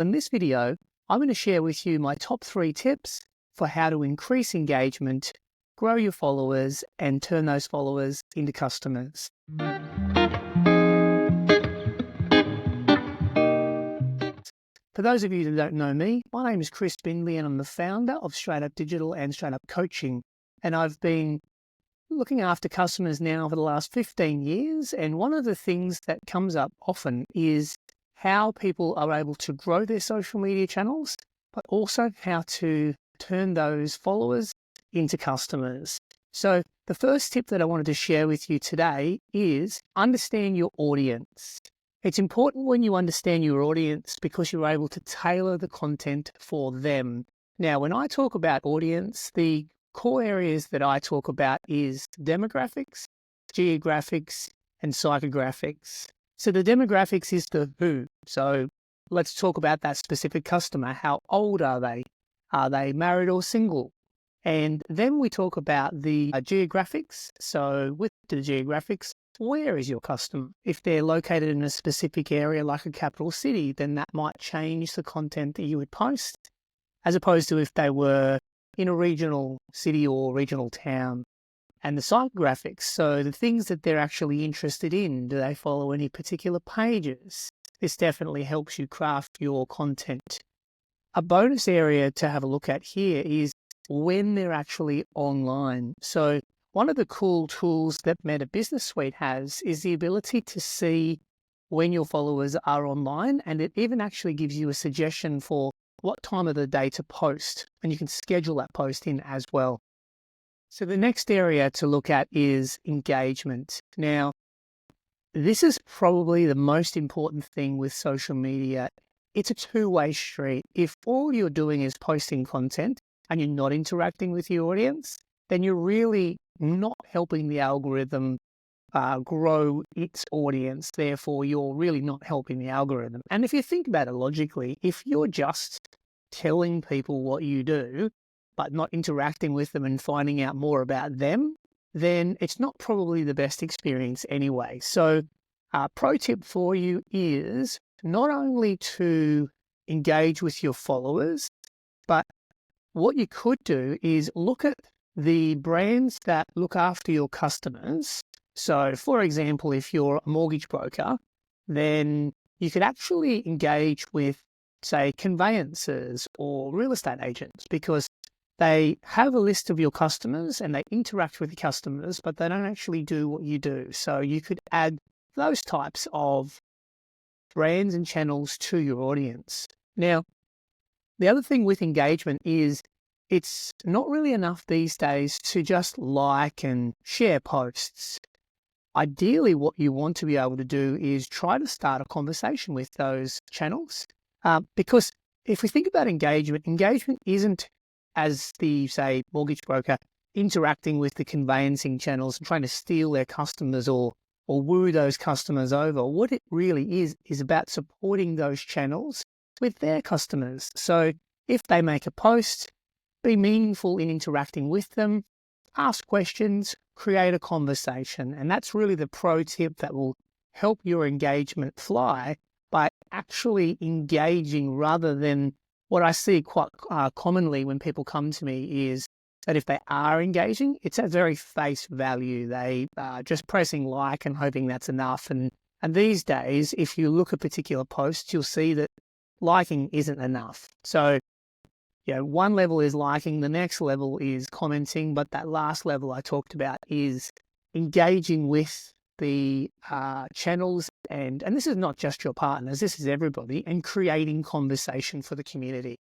In this video, I'm going to share with you my top 3 tips for how to increase engagement, grow your followers, and turn those followers into customers. For those of you that don't know me, my name is Chris Bindley and I'm the founder of Straight Up Digital and Straight Up Coaching. And I've been looking after customers now for the last 15 years. And one of the things that comes up often is how people are able to grow their social media channels, but also how to turn those followers into customers. So the first tip that I wanted to share with you today is understand your audience. It's important when you understand your audience because you're able to tailor the content for them. Now, when I talk about audience, the core areas that I talk about is demographics, geographics, and psychographics. So the demographics is the who. So let's talk about that specific customer. How old are they? Are they married or single? And then we talk about the geographics. So with the geographics, where is your customer? If they're located in a specific area like a capital city, then that might change the content that you would post, as opposed to if they were in a regional city or regional town. And the psychographics, so the things that they're actually interested in. Do they follow any particular pages? This definitely helps you craft your content. A bonus area to have a look at here is when they're actually online. So one of the cool tools that Meta Business Suite has is the ability to see when your followers are online, and it even actually gives you a suggestion for what time of the day to post, and you can schedule that post in as well. So the next area to look at is engagement. Now, this is probably the most important thing with social media. It's a two-way street. If all you're doing is posting content and you're not interacting with your audience, then you're really not helping the algorithm grow its audience. Therefore, you're really not helping the algorithm. And if you think about it logically, if you're just telling people what you do, but not interacting with them and finding out more about them, then it's not probably the best experience anyway. So pro tip for you is not only to engage with your followers, but what you could do is look at the brands that look after your customers. So for example, if you're a mortgage broker, then you could actually engage with, say, conveyancers or real estate agents, because they have a list of your customers and they interact with your customers, but they don't actually do what you do. So you could add those types of brands and channels to your audience. Now, the other thing with engagement is it's not really enough these days to just like and share posts. Ideally, what you want to be able to do is try to start a conversation with those channels. Because if we think about engagement isn't, as the, say, mortgage broker, interacting with the conveyancing channels and trying to steal their customers or woo those customers over. What it really is about supporting those channels with their customers. So if they make a post, be meaningful in interacting with them, ask questions, create a conversation. And that's really the pro tip that will help your engagement fly, by actually engaging rather than what I see quite commonly when people come to me is that if they are engaging, it's at very face value. They are just pressing like and hoping that's enough. And these days, if you look at particular posts, you'll see that liking isn't enough. So, one level is liking, the next level is commenting, but that last level I talked about is engaging with the channels, and this is not just your partners, this is everybody, and creating conversation for the community.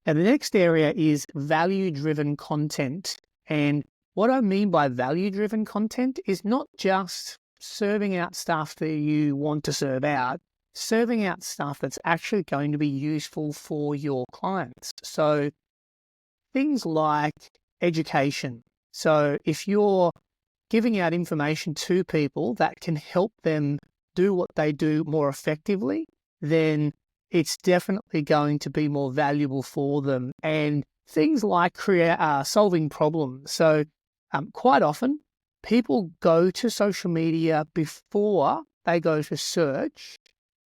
Now, the next area is value-driven content. And what I mean by value-driven content is not just serving out stuff that you want to serve out, serving out stuff that's actually going to be useful for your clients. So things like education. So if you're giving out information to people that can help them do what they do more effectively, then it's definitely going to be more valuable for them. And things like solving problems. So quite often, people go to social media before they go to search,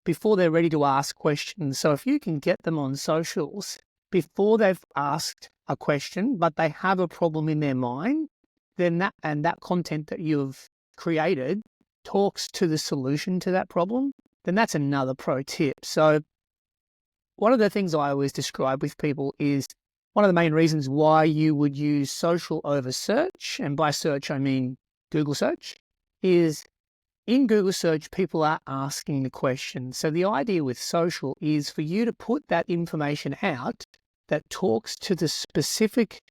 before they're ready to ask questions. So if you can get them on socials before they've asked a question, but they have a problem in their mind, then that content that you've created talks to the solution to that problem, then that's another pro tip. So one of the things I always describe with people is one of the main reasons why you would use social over search, and by search I mean Google search, is in Google search, people are asking the question. So the idea with social is for you to put that information out that talks to the specific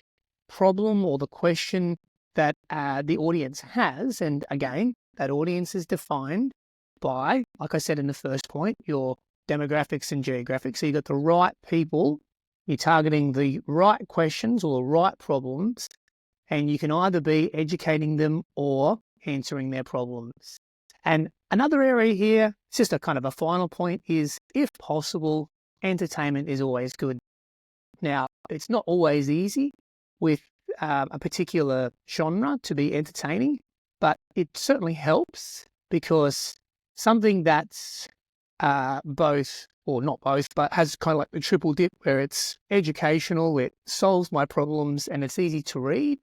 problem or the question that the audience has. And again, that audience is defined by, like I said in the first point, your demographics and geographics. So you've got the right people, you're targeting the right questions or the right problems, and you can either be educating them or answering their problems. And another area here, it's just a kind of a final point, is if possible, entertainment is always good. Now, it's not always easy with a particular genre to be entertaining, but it certainly helps because something that's both, or not both, but has kind of like the triple dip where it's educational, it solves my problems, and it's easy to read,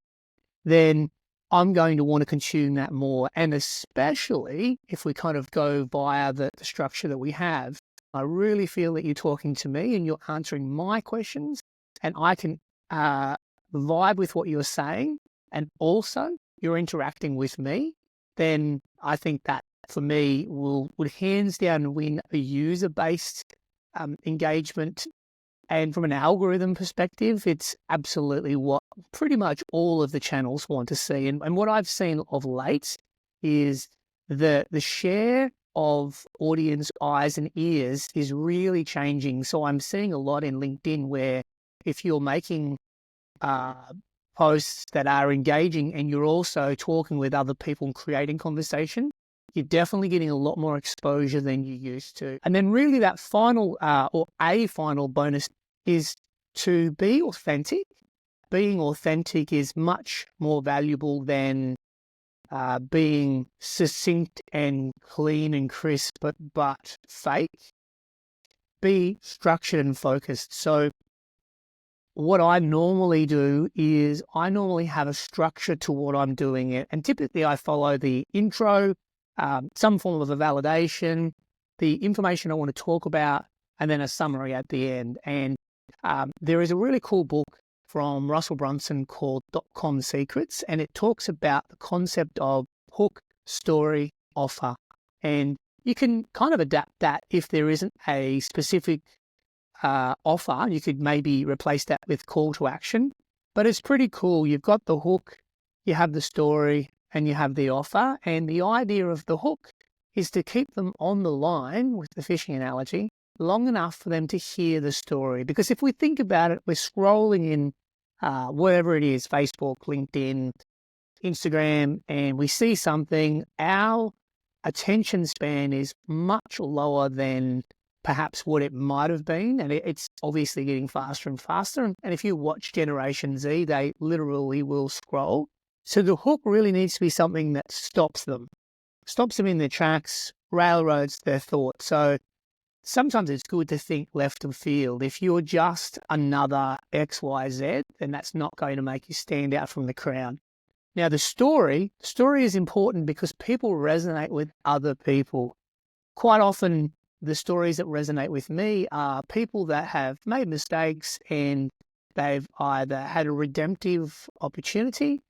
then I'm going to want to consume that more. And especially if we kind of go via the structure that we have, I really feel that you're talking to me and you're answering my questions, and I can vibe with what you're saying, and also you're interacting with me, then I think that for me would hands down win a user-based engagement. And from an algorithm perspective, it's absolutely what pretty much all of the channels want to see. And what I've seen of late is the share of audience eyes and ears is really changing. So I'm seeing a lot in LinkedIn where if you're making posts that are engaging and you're also talking with other people and creating conversation, you're definitely getting a lot more exposure than you used to. And then really that final or a final bonus is to be authentic. Being authentic is much more valuable than being succinct and clean and crisp, but fake. Be structured and focused. So what I normally do is I normally have a structure to what I'm doing, and typically I follow the intro, some form of a validation, the information I want to talk about, and then a summary at the end. And there is a really cool book from Russell Brunson called .com Secrets, and it talks about the concept of hook, story, offer. And you can kind of adapt that if there isn't a specific offer. You could maybe replace that with call to action, but it's pretty cool. You've got the hook, you have the story, and you have the offer. And the idea of the hook is to keep them on the line, with the fishing analogy, long enough for them to hear the story. Because if we think about it, we're scrolling in wherever it is, Facebook, LinkedIn, Instagram, and we see something, our attention span is much lower than perhaps what it might have been. And it's obviously getting faster and faster. And if you watch Generation Z, they literally will scroll. So the hook really needs to be something that stops them in their tracks, railroads their thoughts. So sometimes it's good to think left of field. If you're just another XYZ, then that's not going to make you stand out from the crowd. Now, the story is important because people resonate with other people. Quite often, the stories that resonate with me are people that have made mistakes and they've either had a redemptive opportunity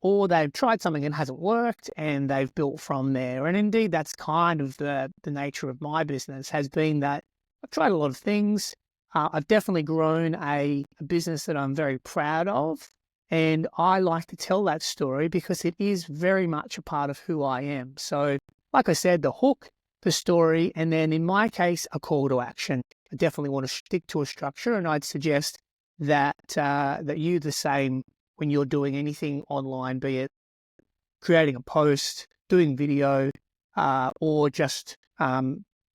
or they've tried something and hasn't worked and they've built from there. And indeed, that's kind of the nature of my business, has been that I've tried a lot of things. I've definitely grown a business that I'm very proud of. And I like to tell that story because it is very much a part of who I am. So like I said, the hook, the story, and then in my case, a call to action. I definitely want to stick to a structure, and I'd suggest that that you the same when you're doing anything online, be it creating a post, doing video, or just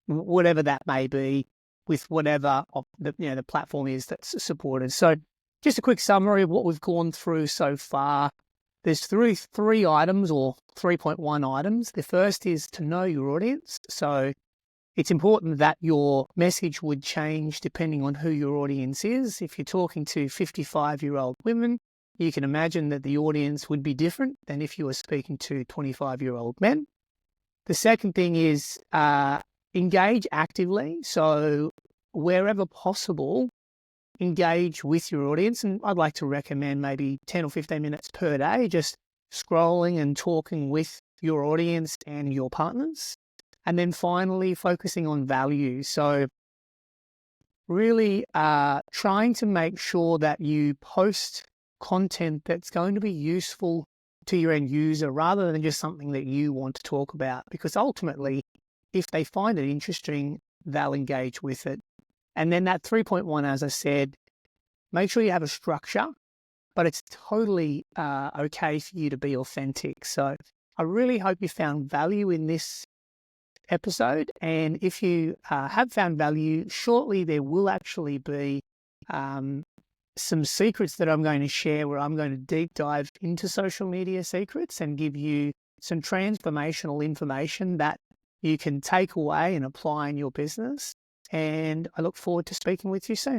whatever that may be, with whatever of the platform is that's supported. So just a quick summary of what we've gone through so far. There's three items, or 3.1 items. The first is to know your audience. So It's important that your message would change depending on who your audience is. If you're talking to 55-year-old women, you can imagine that the audience would be different than if you were speaking to 25-year-old men. The second thing is engage actively. So wherever possible, engage with your audience. And I'd like to recommend maybe 10 or 15 minutes per day, just scrolling and talking with your audience and your partners. And then finally, focusing on value. So really trying to make sure that you post content that's going to be useful to your end user rather than just something that you want to talk about. Because ultimately, if they find it interesting, they'll engage with it. And then that 3.1, as I said, make sure you have a structure, but it's totally okay for you to be authentic. So I really hope you found value in this episode. And if you have found value, shortly there will actually be some secrets that I'm going to share where I'm going to deep dive into social media secrets and give you some transformational information that you can take away and apply in your business. And I look forward to speaking with you soon.